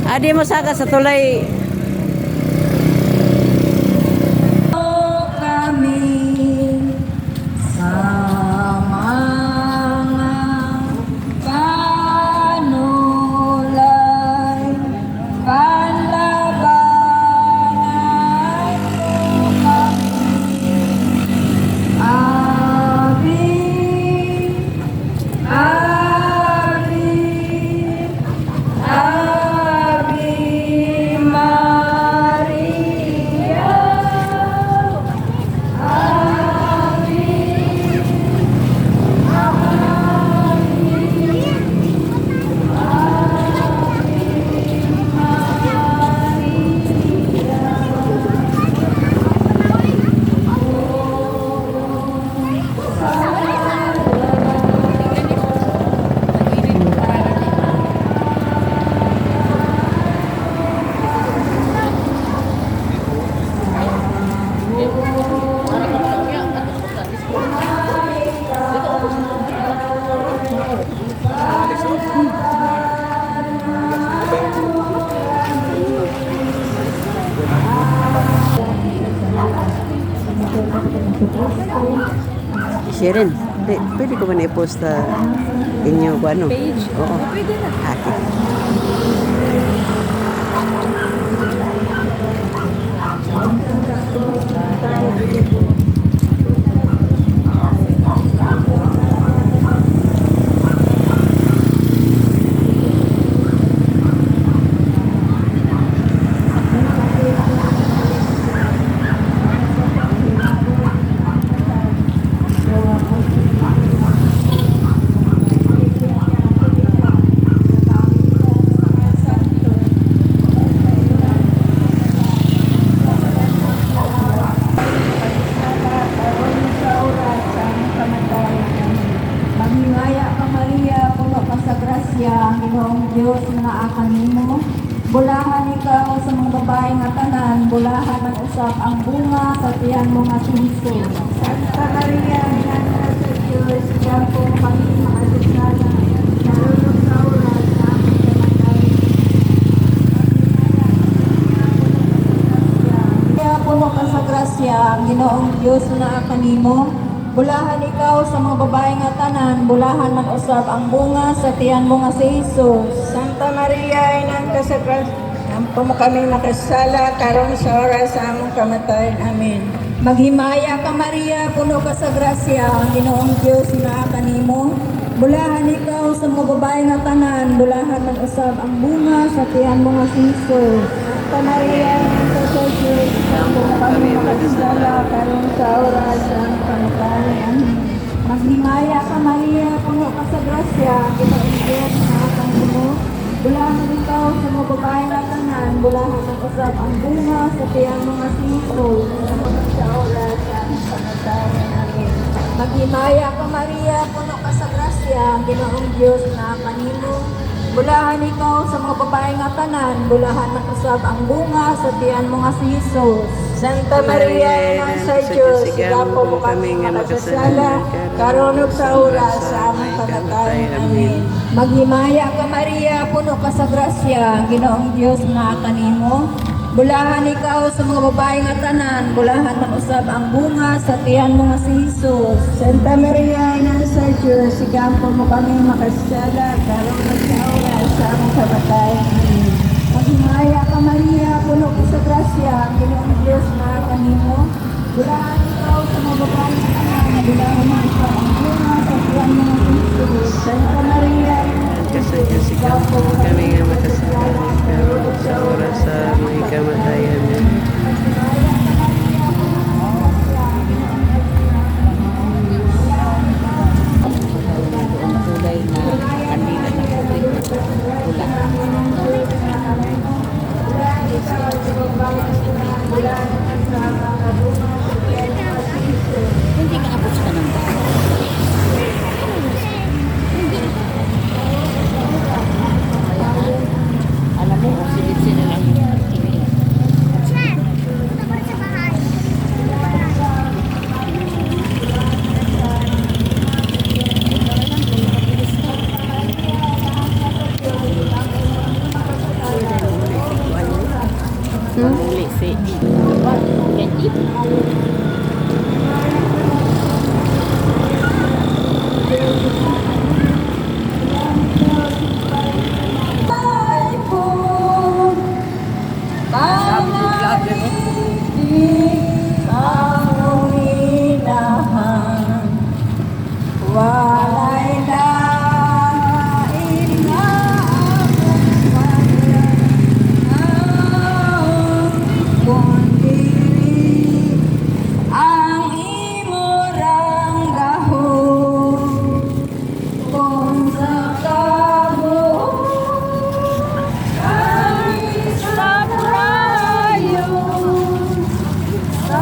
Adi mo saka sa tulay. Kami sa mga panulay, panlabanan mo kami. Ave, Ave, Ave Maria. Sharon, pwede ko man i-post sa inyo kung ano? Page? Oo. Pwede na. Okay. Maghimaya ka Maria, puno ka sa grasya, ang Ginoong Diyos na kanimo. Bulahan ikaw sa mga babae nga tanan, bulahan ang usap ang bunga sa tiyan mo nga si Jesus. Santa Maria, Ina sa Diyos, diyan po kami makasasala, narunong sa oras sa aming kamatay. Kaya puno ka sa grasya, ang Ginoong Diyos na kanimo. Bulahan ikaw sa mga babae nga tanan, bulahan man usab ang bunga sa tiyan mo nga si Jesus. Santa Maria, Inang Kasagras, ampo mo kami makasala, karon sa oras sa among kamatayan. Amen. Maghimaya ka Maria, puno ka sa grasya, ang Ginoong Diyos na kanimo. Bulahan ikaw sa mga babae nga tanan, bulahan man usab ang bunga sa tiyan mo nga si Jesus. Santa Maria, Inang Kasagras, ampo mo kami makasala, karon sa oras sa among kamatayan. Amen. Maghimaya ka Maria, puno ka sa grasya, ang Ginoong Diyos na kanimo. Bulahan ikaw sa mga babae nga tanan, bulahan man usab ang bunga sa tiyan mo nga si Jesus. Sa oras sa among kamatayan. Amen. Maghimaya ka Maria, puno ka sa grasya, ang Ginoong Diyos na kanimo. Bulahan ikaw sa mga babae nga tanan, bulahan man usab ang bunga sa tiyan mo nga si Jesus. Santa Maria, Inang sa Diyos, sigapo mo kami nga makasala, karon ug sa oras sa among kamatayan. Amen. Maghimaya ka Maria, puno ka sa grasya, ang Ginoong Diyos na kanimo. Bulahan ikaw sa mga babae nga tanan, bulahan man usab ang bunga sa tiyan mo nga si Jesus. Santa Maria, Inang sa Diyos, sigapo mo kami makasala, karon ug sa oras sa among kamatayan. Amen. Maghimaya ka Maria, puno ka sa grasya, ang Ginoong Diyos na kanimo. Bulahan ikaw sa mga babae nga tanan, bulahan man usab ang bunga sa tiyan mo nga si Jesus. Santa Maria, Kasi sigaw po kami nga makasala. Karon sa oras sa may kamatayan. Tulay na kanila na pula. Walay lain nga akong maglaang, kundi ang imo rang gahom. Kung sa kabuok kami sa prayon, sa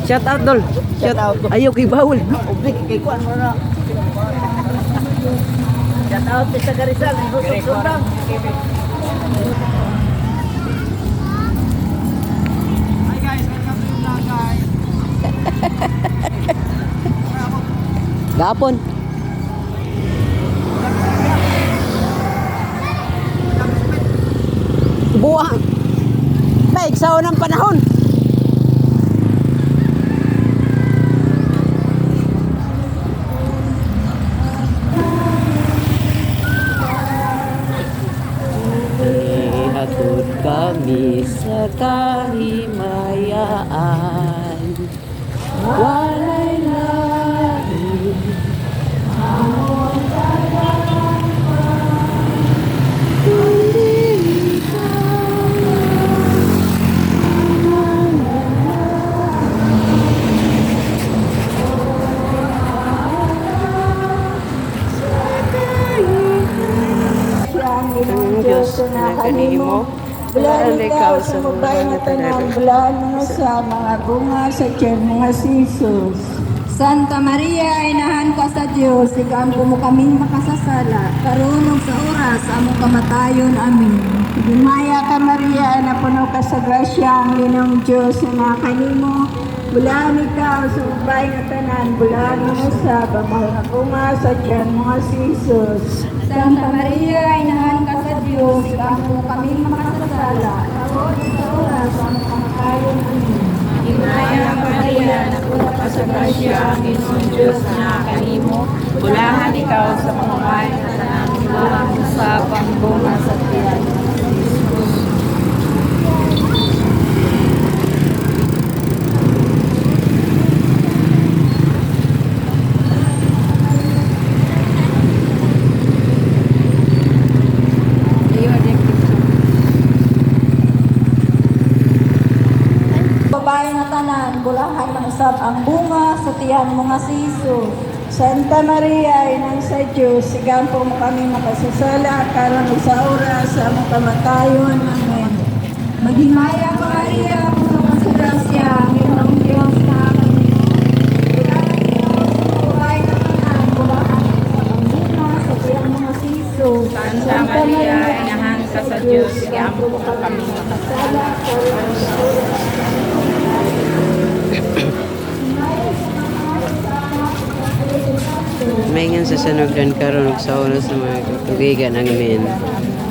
Shout out dol. Shout out. Ayaw kay bawal. Ubig kay kuan mo na. Shout out sa Garizal, susok-susok. Gapon. Buang. Baik sa unang panahon. Ihatod kami sa kahimayaan. Walay lain. Diyos na kanimo, bulan ikaw sa mabay na tanan, bulan mo sa mga bunga sa tiyan mga sisos. Santa Maria, inahan ka sa Diyos, ikampo mo kaming makasasala, karunong sa oras, among kamatayon, amin. Himaya ka Maria, na puno ka sa grasya, ang Ginong Diyos na kanimo, bulan ikaw sa mabay na tanan, bulan mo sa mga bunga sa tiyan mga sisos. Santa Maria, inahan ka sa Diyos, ikampo mo kaming makasasala, karunong sa oras, among kamatayon, amin. Himaya Maria, napuno ka sa grasya, ang Ginong Diyos na kanimo, bulahan ikaw sa mga bayan na tanang sa pangbunga sa tiyan. Babae na tanan, bulahan ng usab ang bunga sa tiyan mga siso. Santa Maria, inang sa Diyos, sigampo mo kami makasasala, karon sa oras sa among kamatayon. Amen. Maghimaya ka Maria, puno ka sa grasya, ang Ginong Diyos na kanimo. Bulahan ikaw sa babae na tanan, bulahan ng usab ang bunga sa tiyan mga siso. Santa Maria, inahan ka sa Diyos, iampo mo kami makasala. karon sa oras sa among kamatayon. maingan sa sanugdan karon ug sa oras sa mga katuigan. Amen.